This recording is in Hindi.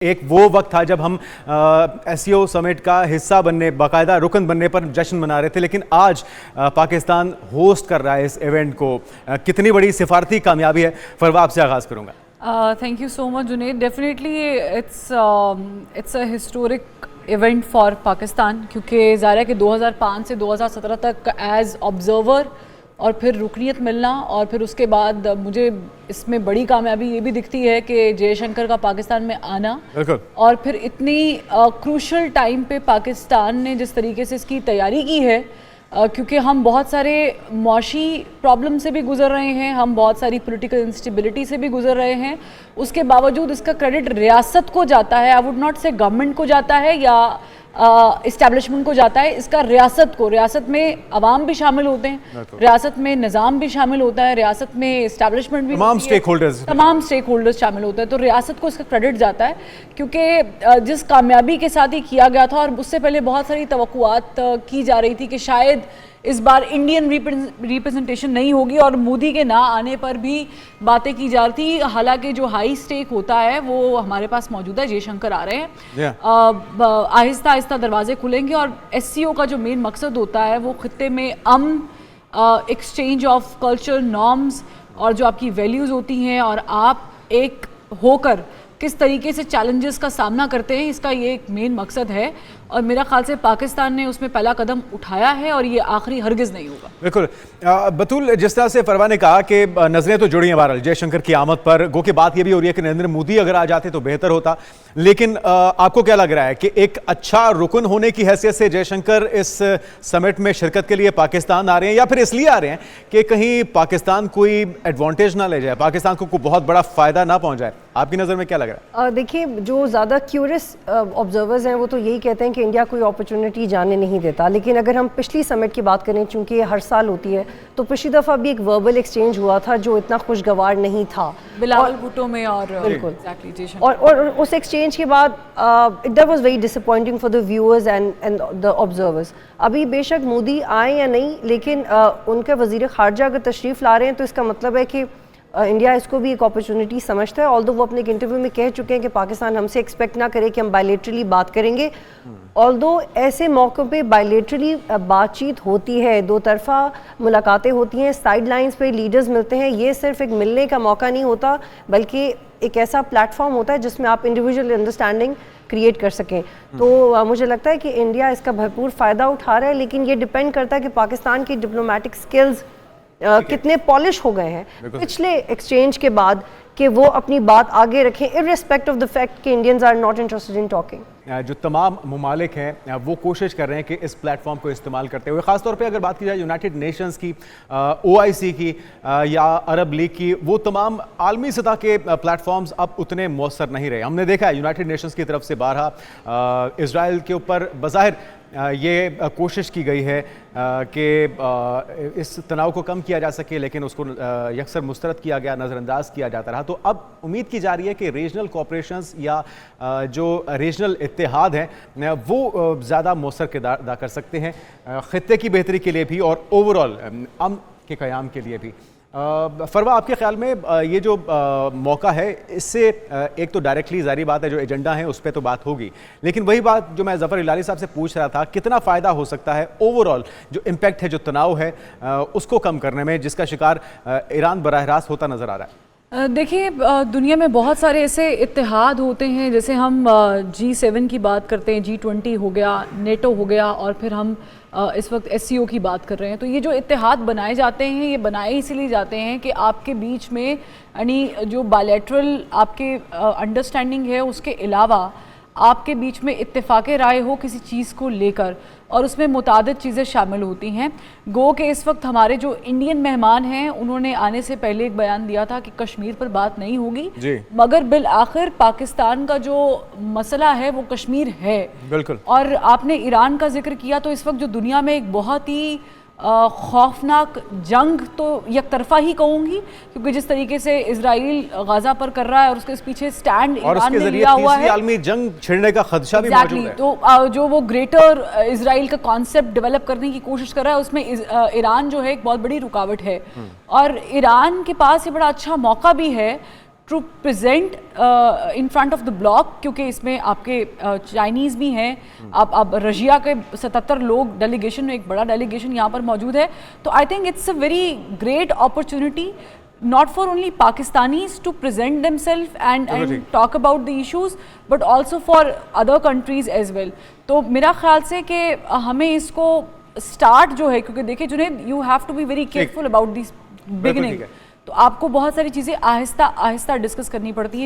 एक वो वक्त था जब हम एससीओ समिट का हिस्सा बनने, बाकायदा रुकन बनने पर जश्न मना रहे थे, लेकिन आज पाकिस्तान होस्ट कर रहा है इस इवेंट को। कितनी बड़ी सिफारती कामयाबी है। फरवा, आपसे आगाज़ करूँगा। Thank you so much Junaid. Definitely it's a historic event for Pakistan, क्योंकि ज़ाहिर है कि 2005 से 2017 तक एज ऑब्जर्वर और फिर रुकनीत मिलना, और फिर उसके बाद मुझे इसमें बड़ी कामयाबी ये भी दिखती है कि जयशंकर का पाकिस्तान में आना, और फिर इतनी क्रूशल टाइम पे पाकिस्तान ने जिस तरीके से इसकी तैयारी की है, क्योंकि हम बहुत सारे मौशी प्रॉब्लम से भी गुजर रहे हैं, हम बहुत सारी पॉलिटिकल इंस्टेबिलिटी से भी गुजर रहे हैं। उसके बावजूद इसका क्रेडिट रियासत को जाता है। आई वुड नॉट से गवर्नमेंट को जाता है या इस्टेब्लिशमेंट को जाता है, इसका रियासत को। रियासत में अवाम भी शामिल होते हैं, रियासत में निज़ाम भी शामिल होता है, रियासत में इस्टेब्लिशमेंट भी, तमाम स्टेक होल्डर्स शामिल होते हैं। तो रियासत को इसका क्रेडिट जाता है, क्योंकि जिस कामयाबी के साथ ही किया गया था, और उससे पहले बहुत सारी तवक्कुआत की जा रही थी कि शायद इस बार इंडियन रिप्रेजेंटेशन नहीं होगी, और मोदी के ना आने पर भी बातें की जा रही थी। हालांकि जो हाई स्टेक होता है वो हमारे पास मौजूद है, जयशंकर आ रहे हैं। आहिस्ता आहिस्ता दरवाजे खुलेंगे, और एससीओ का जो मेन मकसद होता है वो खित्ते में अमन, एक्सचेंज ऑफ कल्चर नॉर्म्स, और जो आपकी वैल्यूज़ होती हैं, और आप एक होकर किस तरीके से चैलेंजेस का सामना करते हैं, इसका ये एक मेन मकसद है। और मेरा ख्याल से पाकिस्तान ने उसमें पहला कदम उठाया है, और ये आखिरी हरगिज़ नहीं होगा। बिल्कुल बतूल, जिस तरह से फरवा ने कहा कि नजरें तो जुड़ी हैं बहरहाल जयशंकर की आमद पर, गो के बात ये भी हो रही है कि नरेंद्र मोदी अगर आ जाते तो बेहतर होता। लेकिन आपको क्या लग रहा है कि एक अच्छा रुकन होने की हैसियत से जयशंकर इस समिट में शिरकत के लिए पाकिस्तान आ रहे हैं, या फिर इसलिए आ रहे हैं कि कहीं पाकिस्तान कोई एडवांटेज ना ले जाए, पाकिस्तान को कोई बहुत बड़ा फायदा ना पहुंचाए? आपकी नज़र में क्या लग रहा है? देखिए, जो ज़्यादा क्यूरियस ऑब्जर्वर्स हैं वो तो यही कहते हैं कि इंडिया कोई अपॉर्चुनिटी जाने नहीं देता। लेकिन अगर हम पिछली समिट की बात करें, चूंकि ये हर साल होती है, तो पिछली दफ़ा भी एक वर्बल एक्सचेंज हुआ था जो इतना खुशगवार नहीं था, बिलावल भुट्टो में। और बिल्कुल और उस एक्सचेंज के बाद that was very disappointing for the viewers and the observers. अभी बेशक मोदी आए या नहीं, लेकिन उनके वज़ीर ख़ारजा अगर तशरीफ़ ला रहे हैं तो इसका मतलब है कि इंडिया इसको भी एक अपॉर्चुनिटी समझता है। ऑल्दो वो अपने एक इंटरव्यू में कह चुके हैं कि पाकिस्तान हमसे एक्सपेक्ट ना करे कि हम बायलेटरली बात करेंगे। ऑल्दो ऐसे मौक़ों पे बायलेटरली बातचीत होती है, दो तरफ़ा मुलाकातें होती हैं, साइड लाइन्स पे लीडर्स मिलते हैं। ये सिर्फ एक मिलने का मौका नहीं होता, बल्कि एक ऐसा प्लेटफॉर्म होता है जिसमें आप इंडिविजुअल अंडरस्टैंडिंग क्रिएट कर सकें। तो मुझे लगता है कि इंडिया इसका भरपूर फ़ायदा उठा रहा है, लेकिन ये डिपेंड करता है कि पाकिस्तान की डिप्लोमेटिक स्किल्स कितने पॉलिश हो गए हैं पिछले एक्सचेंज के बाद, कि वो अपनी बात आगे रखें इर्रिस्पेक्टिव ऑफ द फैक्ट कि Indians are not interested in talking. जो तमाम ममालिक हैं वो कोशिश कर रहे हैं कि इस प्लेटफॉर्म को इस्तेमाल करते हुए, ख़ासतौर पे अगर बात की जाए यूनाइटेड नेशंस की, OIC की या अरब लीग की, वो तमाम आलमी सतह के प्लेटफॉर्म्स अब उतने मौसर नहीं रहे। हमने देखा है यूनाइटेड नेशंस की तरफ से बारहा इजराइल के ऊपर बज़ाहिर ये कोशिश की गई है कि इस तनाव को कम किया जा सके, लेकिन उसको यकसर मुस्तरद किया गया, नज़रअंदाज किया जाता रहा। तो अब उम्मीद की जा रही है कि रीजनल कोऑपरेशंस या जो रीजनल इत्तेहाद हैं वो ज़्यादा मौसर किरदार अदा कर सकते हैं ख़ित्ते की बेहतरी के लिए भी, और ओवरऑल अमन के क़याम के लिए भी। फरवा, आपके ख्याल में ये जो मौका है, इससे एक तो डायरेक्टली ज़ाहिर बात है जो एजेंडा है उस पर तो बात होगी, लेकिन वही बात जो मैं ज़फ़र हिलाली साहब से पूछ रहा था, कितना फ़ायदा हो सकता है ओवरऑल जो इम्पैक्ट है, जो तनाव है उसको कम करने में, जिसका शिकार ईरान बराह रास्त होता नज़र आ रहा है? देखिए, दुनिया में बहुत सारे ऐसे इत्तेहाद होते हैं, जैसे हम G7 की बात करते हैं, G20 हो गया, नेटो हो गया, और फिर हम इस वक्त SCO की बात कर रहे हैं। तो ये जो इत्तेहाद बनाए जाते हैं, ये बनाए इसीलिए जाते हैं कि आपके बीच में यानी जो बायलैटरल आपके अंडरस्टैंडिंग है, उसके अलावा आपके बीच में इत्तेफाक राय हो किसी चीज़ को लेकर, और उसमें मुतादिद चीज़ें शामिल होती हैं। गो के इस वक्त हमारे जो इंडियन मेहमान हैं, उन्होंने आने से पहले एक बयान दिया था कि कश्मीर पर बात नहीं होगी, मगर बिल आखिर पाकिस्तान का जो मसला है वो कश्मीर है। बिल्कुल। और आपने ईरान का जिक्र किया, तो इस वक्त जो दुनिया में एक बहुत ही खौफनाक जंग, तो एक तरफा ही कहूँगी, क्योंकि जिस तरीके से इजराइल गाजा पर कर रहा है और उसके पीछे स्टैंड ईरान ने लिया हुआ है, आलमी जंग छिड़ने का खदशा भी मौजूद है। तो जो वो ग्रेटर इजराइल का कॉन्सेप्ट डेवलप करने की कोशिश कर रहा है, उसमें ईरान जो है एक बहुत बड़ी रुकावट है। और ईरान के पास ये बड़ा अच्छा मौका भी है to present in front of the block, क्योंकि इसमें आपके चाइनीज़ भी हैं, आप रशिया के 77 लोग डेलीगेशन में, एक बड़ा डेलीगेशन यहाँ पर मौजूद है। तो I think it's a very great opportunity not for only Pakistanis to present themselves and talk about the issues, but also for other countries as well. तो मेरा ख्याल से कि हमें इसको स्टार्ट जो है, क्योंकि देखिए Junaid, you have to be very careful about this beginning, तो आपको बहुत सारी चीज़ें आहिस्ता आहिस्ता डिस्कस करनी पड़ती है।